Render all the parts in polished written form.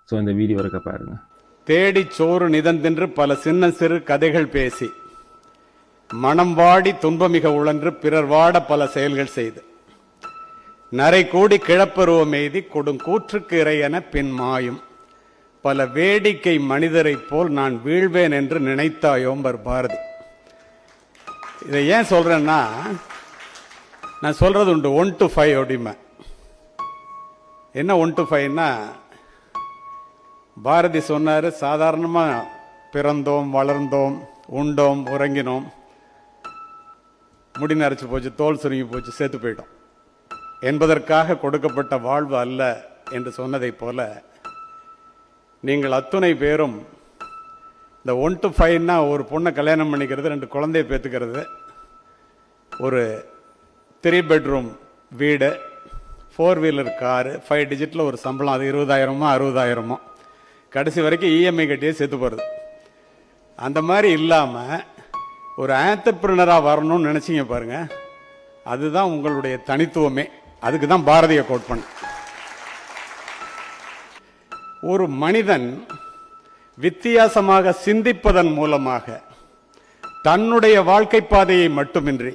So இந்த video இருக்க பாருங்க. தேடி சோறு நிதந்தென்று பல சின்ன சிறு கதைகள் பேசி மனம் வாடி துன்பமிக உழன்று பிறர் வாட பல செயல்கள் செய்து நரை கூடி கிழப்பருவம் எய்தி கொடுங்கூற்றுக்கு இறையென பின் மாயும் பல வேடிக்கை மனிதரைப் போல் நான் வீழ்வேன் என்று நினைத்தாயோம்பர் பாரதி. இதை ஏன் சொல்றேன்னா, நான் சொல்றது உண்டு 1 to 5 அப்படிமா. என்ன 1 to 5ன்னா, பாரதி சொன்னார், சாதாரணமாக பிறந்தோம், வளர்ந்தோம், உண்டோம், உறங்கினோம், முடி நரைச்சு போச்சு, தோல் சுருங்கி போச்சு, செத்து போயிட்டோம் என்பதற்காக கொடுக்கப்பட்ட வாழ்வு அல்ல என்று சொன்னதைப் போல, நீங்கள் அத்துணை பேரும் இந்த 1 to 5ன்னா ஒரு பொண்ணை கல்யாணம் பண்ணிக்கிறது, 2 குழந்தைய பேத்துக்கிறது, ஒரு 3 bedroom வீடு, 4 wheeler காரு, 5 digitல ஒரு சம்பளம், அது 20,000மோ 60,000மோ, கடைசி வரைக்கும் இஎம்ஐ கட்டியே செத்து போகிறது. அந்த மாதிரி இல்லாமல் ஒரு ஆண்டர்பிரினராக வரணும்னு நினச்சிங்க பாருங்க, அதுதான் உங்களுடைய தனித்துவமே. அதுக்கு தான் பாரதியை கோட் பண்ண. ஒரு மனிதன் வித்தியாசமாக சிந்திப்பதன் மூலமாக தன்னுடைய வாழ்க்கை பாதையை மட்டுமின்றி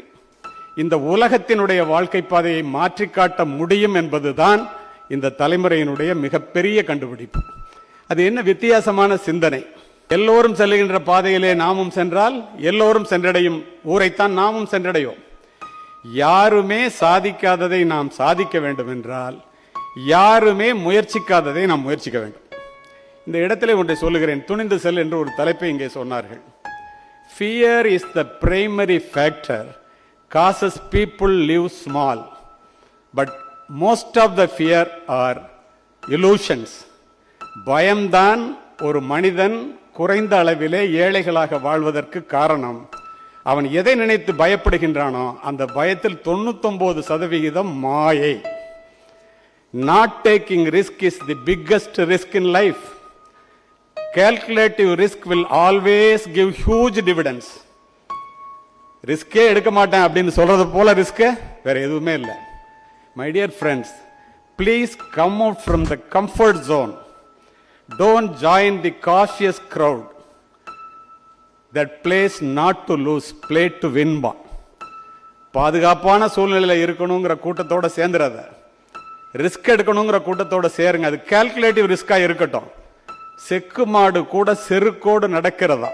இந்த உலகத்தினுடைய வாழ்க்கை பாதையை மாற்றி காட்ட முடியும் என்பதுதான் இந்த தலைமுறையினுடைய மிகப்பெரிய கண்டுபிடிப்பு. அது என்ன வித்தியாசமான சிந்தனை? எல்லோரும் செல்லுகின்ற பாதையிலே நாமும் சென்றால் எல்லோரும் சென்றடையும் ஊரைத்தான் நாமும் சென்றடையும். யாருமே சாதிக்காததை நாம் சாதிக்க வேண்டும் என்றால் யாருமே முயற்சிக்காததை நாம் முயற்சிக்க வேண்டும். இந்த இடத்திலே ஒன்றை சொல்லுகிறேன். துணிந்து செல் என்று ஒரு தலைப்பை இங்கே சொன்னார்கள். Fear is the primary factor causes people live small, but most of the fear are illusions. பயம்தான் ஒரு மனிதன் குறைந்த அளவிலே ஏழைகளாக வாழ்வதற்கு காரணம். அவன் எதை நினைத்து பயப்படுகின்றானோ அந்த பயத்தில் 99% மாயை. Not taking risk is the biggest risk in life. Calculative risk will always give huge dividends. ரிஸ்கே எடுக்க மாட்டேன் அப்படின்னு சொல்றது போல ரிஸ்க் வேற எதுவுமே இல்லை. My dear friends, please come out from the comfort zone. Don't join the cautious crowd that plays not to lose, play to win. பாதுகாப்பான சூழ்நிலையில் இருக்கணுங்கிற கூட்டத்தோட சேர்ந்துடாத, ரிஸ்க் எடுக்கணுங்கிற கூட்டத்தோட சேருங்க. அது கால்குலேட்டிவ் ரிஸ்கா இருக்கட்டும். செக்கு மாடு கூட செருக்கோடு நடக்கிறதா.